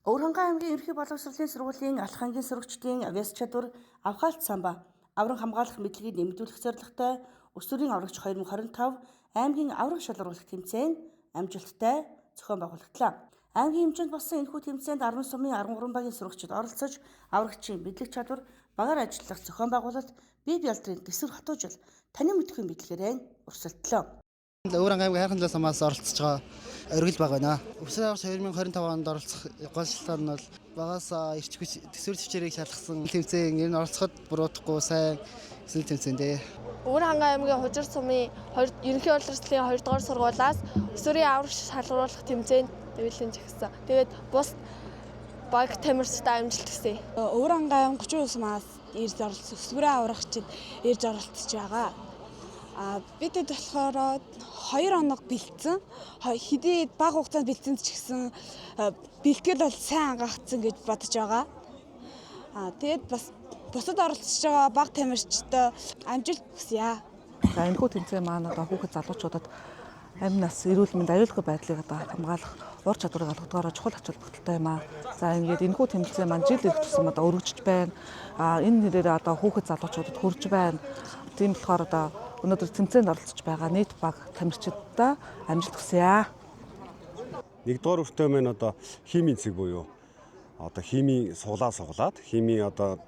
Өвөрхангай аймгийн ерөнхий боловсролын сургуулийн алхангийн сурагчдын авиас чадвар авхаалт самба авран хамгаалах мэдлэгийг нэмэгдүүлэх зорилготой өсвөрийн аврагч 2025 аймгийн аврах шалгаруулах тэмцээн амжилттай зохион байгуулагдлаа. Аймгийн хэмжээнд болсон энэхүү тэмцээнд 10 сумын 13 багийн сурагчид оролцож аврагчийн мэдлэг чадвар багаар ажиллах зохион байгуулалт бие биелдрийн дэсвэр хатуужил танин мэдхийн мэдлэгээрээ өрсөлдлөө. Өвөрхангай аймгийн хайрхан талаас хамаас оролцож байгаа өргөл баг байна. Өсвөр аврагч 2025 онд оролцох гол шалтгаан нь бол багаас ирч хүч төсвөр төвчээрийг шалгасан тэмцээн ер нь оролцоход буруудахгүй сайн эсэл тэмцээн дээ. Өвөрхангай аймгийн Хужир сумын ерөнхий боловсролын 2 дугаар сургуулиас өсвөрийн аврагч шалгаруулах тэмцээнд нэвлэн жигсэн. Тэгээд бус баг тамирчтай амжилт хүсье. Өвөрхангай аймгийн 30 сумаас ирж оролцох өсвөрийн аврагчид ирж оролцож байгаа. Бидэд болохоор 2 оног бэлдсэн. Хэдий бага хугацаанд бэлдсэн ч гэсэн бэлтгэл бол сайн ангаагдсан гэж бодож байгаа. Тэгээд бас бусад оролцож байгаа бага тамирчтай амжилт хүсье. За энэхүү тэмцээн маань одоо хүүхэд залуучуудад амь нас эрүүл мэнд аюулгүй байдлыг одоо хамгаалах ур чадварыг олгодгоороо чухал ач холбогдолтой юм аа. За ингээд энэхүү тэмцээн маань жил ирэх тусам одоо өргөжж байна. Энэ нэрээр одоо хүүхэд залуучуудад хүрж байна. Тийм болохоор одоо өнөөдөр тэмцээнд оролцож байгаа нийт баг тамирчидтай амжилт хүсье. Нэгдүгээр өртөө маань одоо химийн цэг буюу одоо химийн суглаад химийн одоо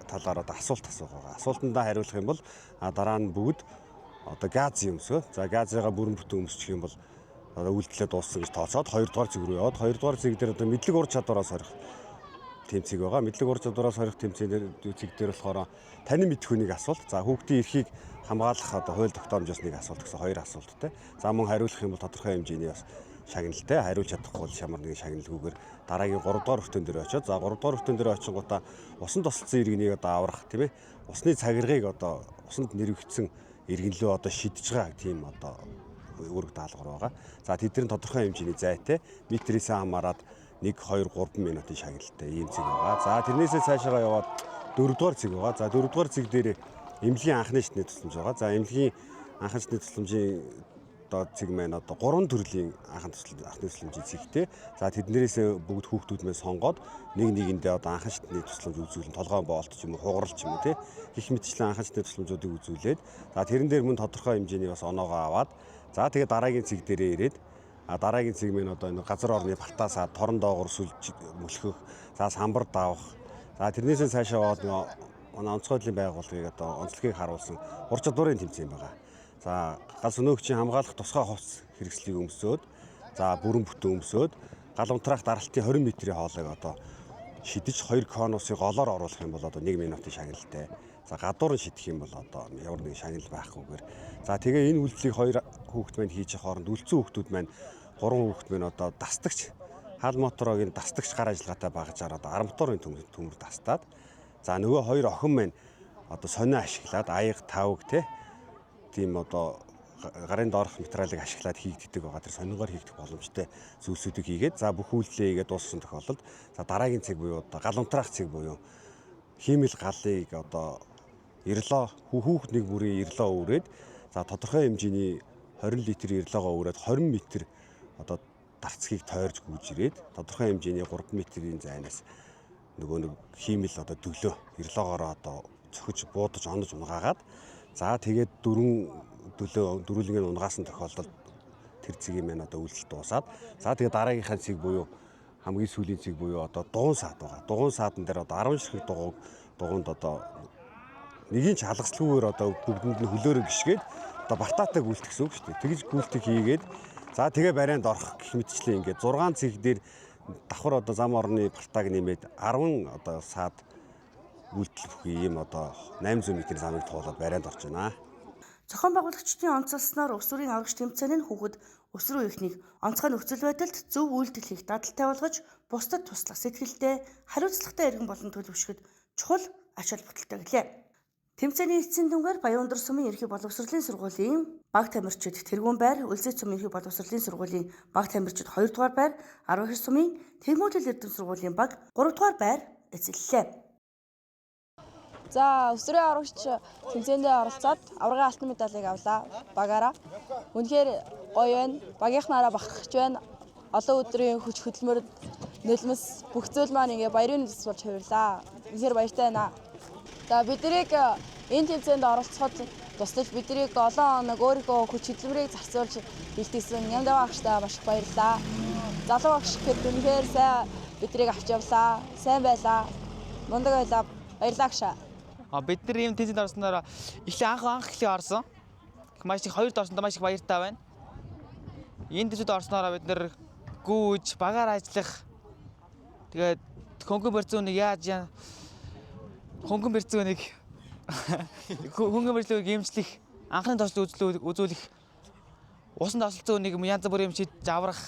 талаар одоо асуулт асуух байгаа. Асуултандаа хариулах юм бол дараа нь бүгд одоо газын өмсгөө. За газыгаа бүрэн бүтэн өмсчих юм бол одоо үйлдэлээ дууссан гэж тооцоод 2 дугаар цэг рүү яваад 2 дугаар цэг дээр одоо мэдлэг ур чадвараас хорих тэмцээг байгаа. Мэдлэг ур чадвараас хорих тэмцээн цэг дээр болохоор танин мэдэх хүнийг асуулт. За хүүхдийн эрхийг хамгаалах одоо хууль тогтоомжоос нэг асуулт гэсэн 2 асуулттай. За мөн хариулах юм бол тодорхой хэмжээний бас шагналтай хариулж чадахгүй бол ямар нэгэн шагналгүйгээр дараагийн 3 дугаар хүртэн дээр очиод за 3 дугаар хүртэн дээр очингуудаа усан тосолцсон иргэнийг одоо аврах тийм ээ. Усны цагиргыг одоо усанд нэрвэгдсэн иргэнлөө одоо шидэж байгаа тийм одоо үүрэг даалгавар байгаа. За тэдний тодорхой хэмжээний зайтай метрээс хамаарад 1 2 3 минутын шагналтай ийм цэг байгаа. За тэрнээсээ цаашаа яваад 4 дугаар цэг байгаа. За 4 дугаар цэг дээр эмнэлгийн анхны шатны тусламж байгаа. За эмнэлгийн анхны шатны тусламжийн одоо цэг маань одоо 3 төрлийн анхны тусламжийн цэгтэй. За тэднэрээс бүгд хүүхдүүд маань сонгоод нэгэндээ одоо анхны шатны тусламж үзүүлэн толгойн боолт ч юм уу хугарал ч юм уу тий гэх мэтчлэн анхны шатны тусламжуудыг үзүүлээд за тэрэн дээр мөн тодорхой хэмжээний бас оноогоо аваад за тэгээд дараагийн цэг дээрээ ирээд дараагийн цэг маань одоо энэ газар орны балтаасаа торон доогор сүлж мөлхөх за самбар давах за тэрнээсээ цаашаа яваад онцгойлын байгууллагыг одоо онцлогийг харуулсан ур чадварын тэмцээн байгаа. За галс өнөөгчийн хамгаалах тусгай хувцас хэрэгслийг өмсөөд за бүрэн бүтэн өмсөөд гал унтраах даралтын 20 метрийн хоолойг одоо шидэж 2 конусыг голоор оруулах юм бол одоо 1 минутын шагналтай. За гадуур нь шидэх юм бол одоо ямар нэгэн шагнал байхгүйгээр. За тэгээ энэ үйлдэлийг 2 хүүхэд маань хийж хооронд үлдсэн хүүхдүүд маань 3 хүүхэд маань одоо дастагч хаал моторогийн дастагч гар ажиллагаатай багажаар одоо арматурын төмөр дастаад за нөгөө 2 охин маань одоо сонио ашиглаад аяг тавг тийм одоо гарын доорх материалыг ашиглаад хийгддэг байгаа. Тэр сонингоор хийгдэх боломжтой зүйлсүүдийг хийгээд за бүх үйлдэлээ хийгээд дууссан тохиолдолд за дараагийн цэг буюу одоо гал унтраах цэг буюу хиймэл галыг одоо ирлоо хүүхэд нэг бүрийн ирлоо өрөөд за тодорхой хэмжээний 20 литр ирлоогоо өрөөд 20 м одоо дарцгийг тойрж гүйж ирээд тодорхой хэмжээний 3 м-ийн зайнаас нөгөө нэг хиймэл одоо төглөө ирлоогоор одоо цохиж буудаж онож унгаагаад за тэгээд дөрвөлгийн унгаасан тохиолдолд тэр цэгийн маань одоо үйлдэл дуусаад за тэгээд дараагийнхаа цэг буюу хамгийн сүүлийн цэг буюу одоо дугуун саад байгаа. Дугуун саадан дээр одоо 10 ширхэг дугуунд одоо нэгийн ч халгаслагүйгээр одоо бүгдэнд нь хөлөөрөө гიშгээд одоо бартаатай гүйлтэх гэсэн үг шүү дээ. Тэгж гүйлтэх хийгээд за тэгээ барайнд орох гэх мэтчлээ ингээд 6 цэг дээр давхар одоо зам орны бартааг нэмээд 10 одоо саад үйлдэл бүхий ийм одоо 800 м замыг туулаад барайнд орж байна. Зохион байгуулагчдын онцлсноор өсвөрийн аврагч тэмцээн нь хүүхэд өсвөр үеийнхнийг онцгой нөхцөл байдалд зөв үйлдэл хийх дадалтай болгож бусдад туслах сэтгэлтэй хариуцлагатай иргэн болон төлөвшөхөд чухал ач холбогдолтой гэлээ. Тэмцээний эцсийн дүнгээр Баянүндэр сумын ерхий боловсролын сургуулийн баг тамирчид тэргүүн байр, Үлзий сумын ерхий боловсролын сургуулийн баг тамирчид 2 дугаар байр, 12 сумын Тэгмүүлэл эрдэм сургуулийн баг 3 дугаар байр эзэллээ. За өсвөрийн аврагч тэмцээндээ оролцоод аврагын алтан медалийг авлаа багаараа. Үнэхээр гоё байна. Багийнхнаараа бахархаж байна. Олон өдрийн хүч хөдөлмөр нулимс бүх зүйл маань ингээ баярын нэлс болж хувирлаа. Үнэхээр баяртай байна. За биднийг энэ тэмцээнд оролцоход тусдаж биднийг олон хоног өөрийнхөө хүч хөдөлмөрийг зарцуулж бэлтгэсэн Нямдаа багштай маш их баярлалаа. Залуу багш гэхэд үнэхээр сайн биднийг авч явлаа. Сайн байлаа. Мундаг байлаа. Баярлалаа гшаа. Бид нар ийм тэмцээнд орсноор эхлээ анх эхлээ орсон. Маш их хоёрд орсондоо маш их баяртай байна. Энэ тэмцээнд орсноор бид нар гүйж, багаар ажиллах. Тэгээд хөнгөн барьцуунийг хөнгөн барьцуунийг эмчлэх, анхны туршлага үзүүлэх, усан тосолцоо нэг янз бүрийн шийдэж аврах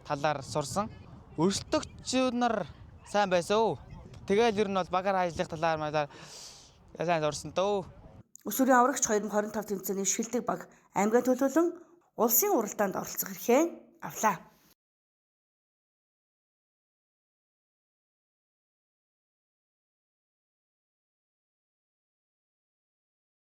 талаар сурсан. Өрсөлдөгчид нар сайн байсан. Тэгээд ер нь бол багаар ажиллах талаар сайн сурсан дөө. Өсвөрийн аврагч 2025 тэмцээний шилдэг баг аймгийн төлөөлөн улсын уралдаанд оролцох эрхээ авлаа.